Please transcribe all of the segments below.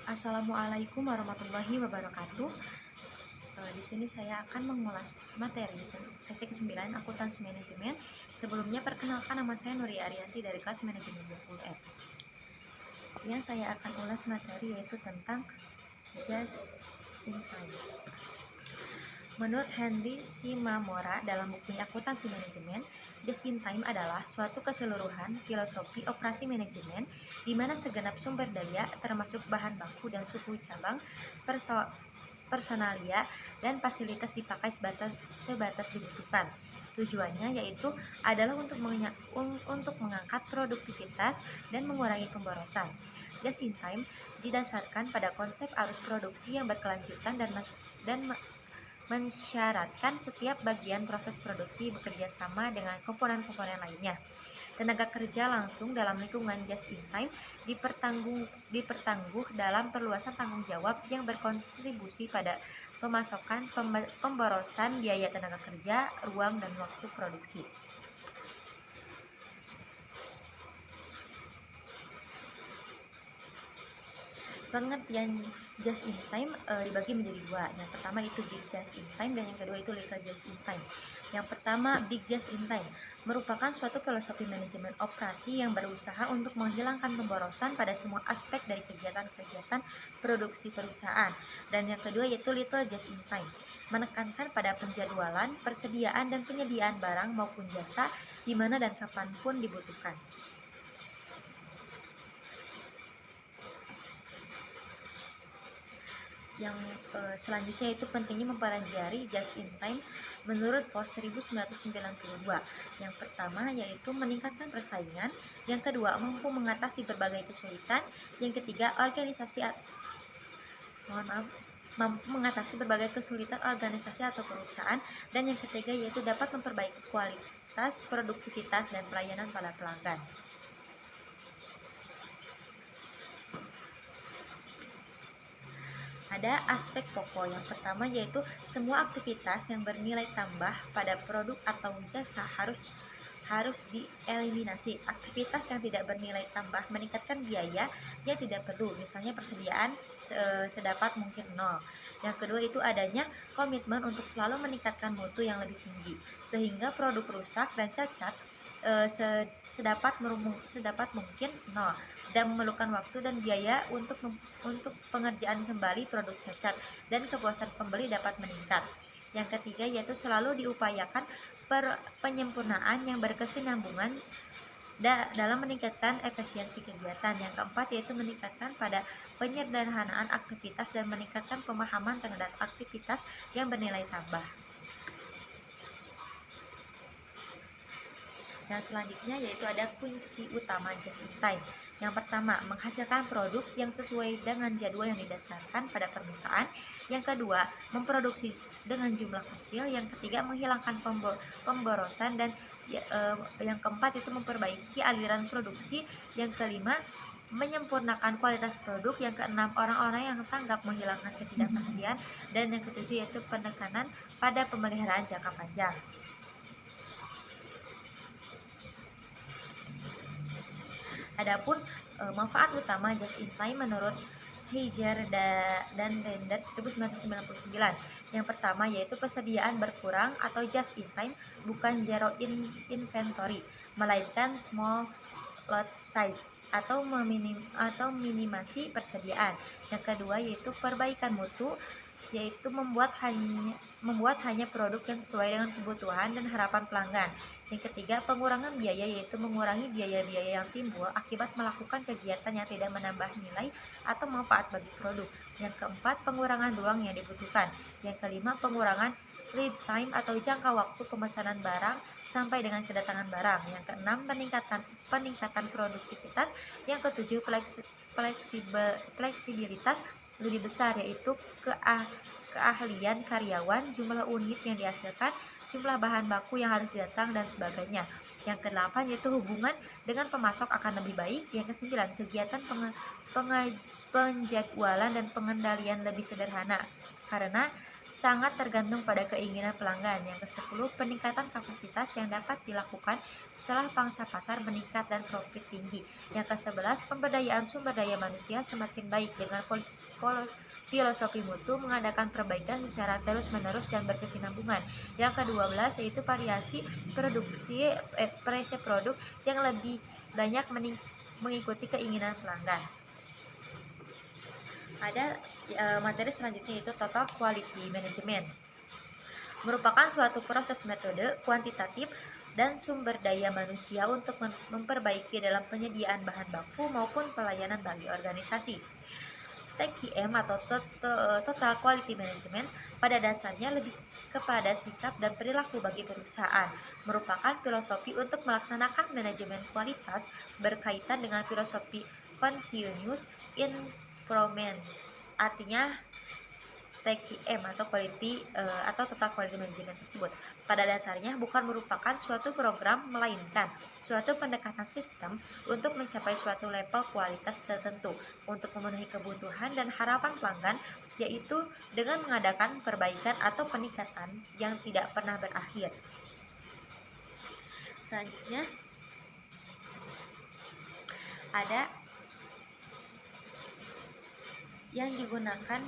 Assalamualaikum warahmatullahi wabarakatuh. Di sini saya akan mengulas materi sesi ke-9 akuntansi manajemen. Sebelumnya perkenalkan, nama saya Nuri Arianti dari kelas manajemen 20F. Yang saya akan ulas materi yaitu tentang just in time. Menurut Henry Shimamura dalam bukunya Akuntansi Manajemen, just in time adalah suatu keseluruhan filosofi operasi manajemen di mana segenap sumber daya termasuk bahan baku dan suku cabang, personalia, dan fasilitas dipakai sebatas dibutuhkan. Tujuannya yaitu adalah untuk mengangkat produktivitas dan mengurangi pemborosan. Just in time didasarkan pada konsep arus produksi yang berkelanjutan dan mensyaratkan setiap bagian proses produksi bekerja sama dengan komponen-komponen lainnya. Tenaga kerja langsung dalam lingkungan just in time dipertangguh dalam perluasan tanggung jawab yang berkontribusi pada pemasokan, pemborosan biaya tenaga kerja, ruang, dan waktu produksi. Pengertian just in time dibagi menjadi dua. Yang pertama itu big just in time dan yang kedua itu little just in time. Yang pertama, big just in time merupakan suatu filosofi manajemen operasi yang berusaha untuk menghilangkan pemborosan pada semua aspek dari kegiatan-kegiatan produksi perusahaan. Dan yang kedua yaitu little just in time, menekankan pada penjadwalan, persediaan, dan penyediaan barang maupun jasa di mana dan kapanpun dibutuhkan. Yang selanjutnya itu pentingnya mempelajari just in time menurut POS 1992. Yang pertama yaitu meningkatkan persaingan, yang kedua mampu mengatasi berbagai kesulitan, yang ketiga mampu mengatasi berbagai kesulitan organisasi atau perusahaan, dan yang ketiga yaitu dapat memperbaiki kualitas, produktivitas, dan pelayanan pada pelanggan. Ada aspek pokok. Yang pertama yaitu semua aktivitas yang bernilai tambah pada produk atau jasa harus dieliminasi. Aktivitas yang tidak bernilai tambah meningkatkan biaya yang tidak perlu, misalnya persediaan sedapat mungkin nol. Yang kedua itu adanya komitmen untuk selalu meningkatkan mutu yang lebih tinggi, sehingga produk rusak dan cacat sedapat mungkin nol, dan memerlukan waktu dan biaya untuk pengerjaan kembali produk cacat, dan kepuasan pembeli dapat meningkat. Yang ketiga yaitu selalu diupayakan penyempurnaan yang berkesinambungan dalam meningkatkan efisiensi kegiatan. Yang keempat yaitu meningkatkan pada penyederhanaan aktivitas dan meningkatkan pemahaman terhadap aktivitas yang bernilai tambah. Yang selanjutnya yaitu ada kunci utama just in time. Yang pertama, menghasilkan produk yang sesuai dengan jadwal yang didasarkan pada permintaan. Yang kedua, memproduksi dengan jumlah kecil. Yang ketiga, menghilangkan pemborosan, dan yang keempat itu memperbaiki aliran produksi. Yang kelima, menyempurnakan kualitas produk. Yang keenam, orang-orang yang tanggap menghilangkan ketidakpastian. Dan yang ketujuh yaitu penekanan pada pemeliharaan jangka panjang. Adapun manfaat utama just in time menurut Heiger dan Render 1999. Yang pertama yaitu persediaan berkurang atau just in time bukan zero inventory, melainkan small lot size atau minimasi persediaan. Yang kedua yaitu perbaikan mutu, yaitu membuat hanya produk yang sesuai dengan kebutuhan dan harapan pelanggan. Yang ketiga, pengurangan biaya, yaitu mengurangi biaya-biaya yang timbul akibat melakukan kegiatan yang tidak menambah nilai atau manfaat bagi produk. Yang keempat, pengurangan ruang yang dibutuhkan. Yang kelima, pengurangan lead time atau jangka waktu pemesanan barang sampai dengan kedatangan barang. Yang keenam, peningkatan produktivitas. Yang ketujuh, fleksibilitas lebih besar, yaitu keahlian karyawan, jumlah unit yang dihasilkan, jumlah bahan baku yang harus datang, dan sebagainya. Yang kedelapan yaitu hubungan dengan pemasok akan lebih baik. Yang kesembilan, kegiatan penjadwalan dan pengendalian lebih sederhana karena sangat tergantung pada keinginan pelanggan. Yang ke-10, peningkatan kapasitas yang dapat dilakukan setelah pangsa pasar meningkat dan profit tinggi. Yang ke-11, pemberdayaan sumber daya manusia semakin baik dengan filosofi mutu mengadakan perbaikan secara terus-menerus dan berkesinambungan. Yang ke-12 yaitu variasi presi produk yang lebih banyak mengikuti keinginan pelanggan. Ada materi selanjutnya yaitu total quality management. Merupakan suatu proses metode kuantitatif dan sumber daya manusia untuk memperbaiki dalam penyediaan bahan baku maupun pelayanan bagi organisasi. TQM atau Total Quality Management pada dasarnya lebih kepada sikap dan perilaku bagi perusahaan, merupakan filosofi untuk melaksanakan manajemen kualitas berkaitan dengan filosofi continuous improvement. Artinya TQM atau Total Quality Management tersebut pada dasarnya bukan merupakan suatu program melainkan suatu pendekatan sistem untuk mencapai suatu level kualitas tertentu untuk memenuhi kebutuhan dan harapan pelanggan, yaitu dengan mengadakan perbaikan atau peningkatan yang tidak pernah berakhir. Selanjutnya ada yang digunakan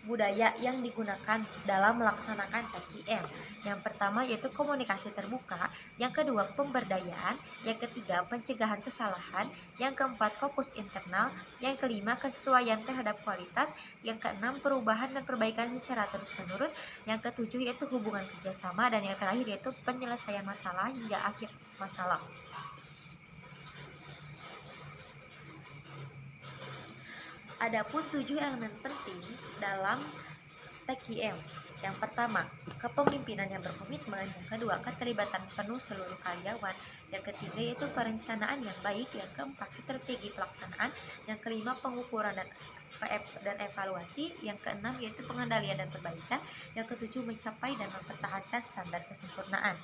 budaya yang digunakan dalam melaksanakan TQM. Yang pertama yaitu komunikasi terbuka, yang kedua pemberdayaan, yang ketiga pencegahan kesalahan, yang keempat fokus internal, yang kelima kesesuaian terhadap kualitas, yang keenam perubahan dan perbaikan secara terus-menerus, yang ketujuh yaitu hubungan kerjasama, dan yang terakhir yaitu penyelesaian masalah hingga akhir masalah. Adapun 7 elemen penting dalam TQM. Yang pertama, kepemimpinan yang berkomitmen. Yang kedua, keterlibatan penuh seluruh karyawan. Yang ketiga yaitu perencanaan yang baik. Yang keempat, strategi pelaksanaan. Yang kelima, pengukuran dan evaluasi. Yang keenam yaitu pengendalian dan perbaikan. Yang ketujuh, mencapai dan mempertahankan standar kesempurnaan.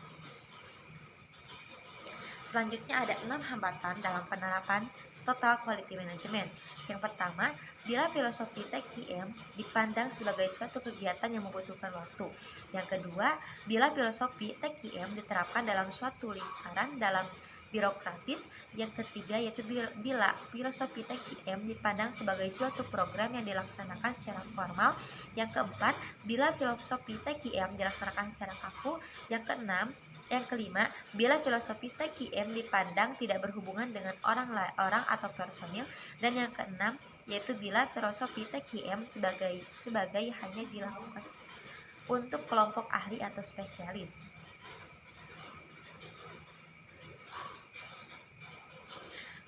Selanjutnya ada 6 hambatan dalam penerapan Total Quality Management. Yang pertama, bila filosofi TQM dipandang sebagai suatu kegiatan yang membutuhkan waktu. Yang kedua, bila filosofi TQM diterapkan dalam suatu lingkaran dalam birokratis. Yang ketiga yaitu bila filosofi TQM dipandang sebagai suatu program yang dilaksanakan secara formal. Yang keempat, bila filosofi TQM dilaksanakan secara kaku. Yang kelima, bila filosofi TQM dipandang tidak berhubungan dengan orang atau personil. Dan yang keenam, yaitu bila filosofi TQM sebagai hanya dilakukan untuk kelompok ahli atau spesialis.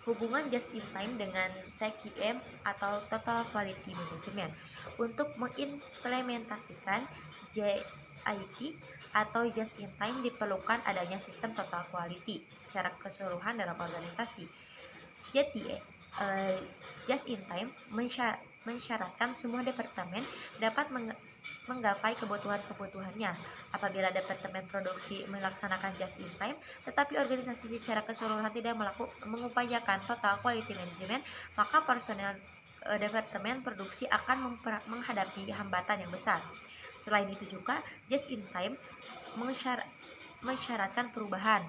Hubungan just in time dengan TQM atau Total Quality Management. Untuk mengimplementasikan JIT atau just in time diperlukan adanya sistem total quality secara keseluruhan dalam organisasi. Just in time mensyaratkan semua departemen dapat menggapai kebutuhannya. Apabila departemen produksi melaksanakan just in time, tetapi organisasi secara keseluruhan tidak mengupayakan total quality management, maka personel departemen produksi akan menghadapi hambatan yang besar. Selain itu juga, just in time mensyaratkan perubahan,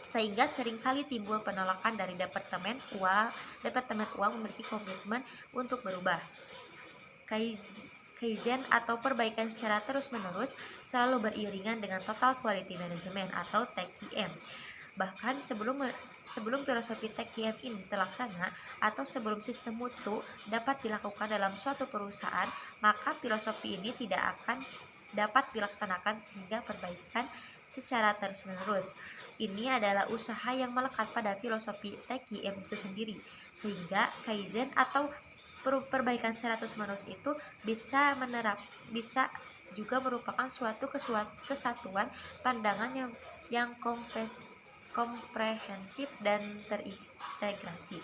sehingga seringkali timbul penolakan dari departemen uang memiliki komitmen untuk berubah. Kaizen atau perbaikan secara terus-menerus selalu beriringan dengan Total Quality Management atau TQM. Bahkan sebelum filosofi TQM ini terlaksana atau sebelum sistem mutu dapat dilakukan dalam suatu perusahaan, maka filosofi ini tidak akan dapat dilaksanakan sehingga perbaikan secara terus-menerus. Ini adalah usaha yang melekat pada filosofi TQM itu sendiri, sehingga Kaizen atau perbaikan secara terus-menerus itu bisa juga merupakan suatu kesatuan pandangan yang komprehensif dan terintegrasi.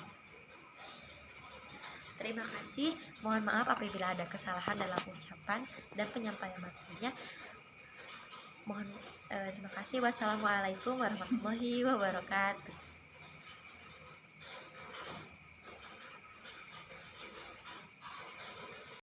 Terima kasih. Mohon maaf apabila ada kesalahan dalam ucapan dan penyampaian materinya. Terima kasih. Wassalamualaikum warahmatullahi wabarakatuh.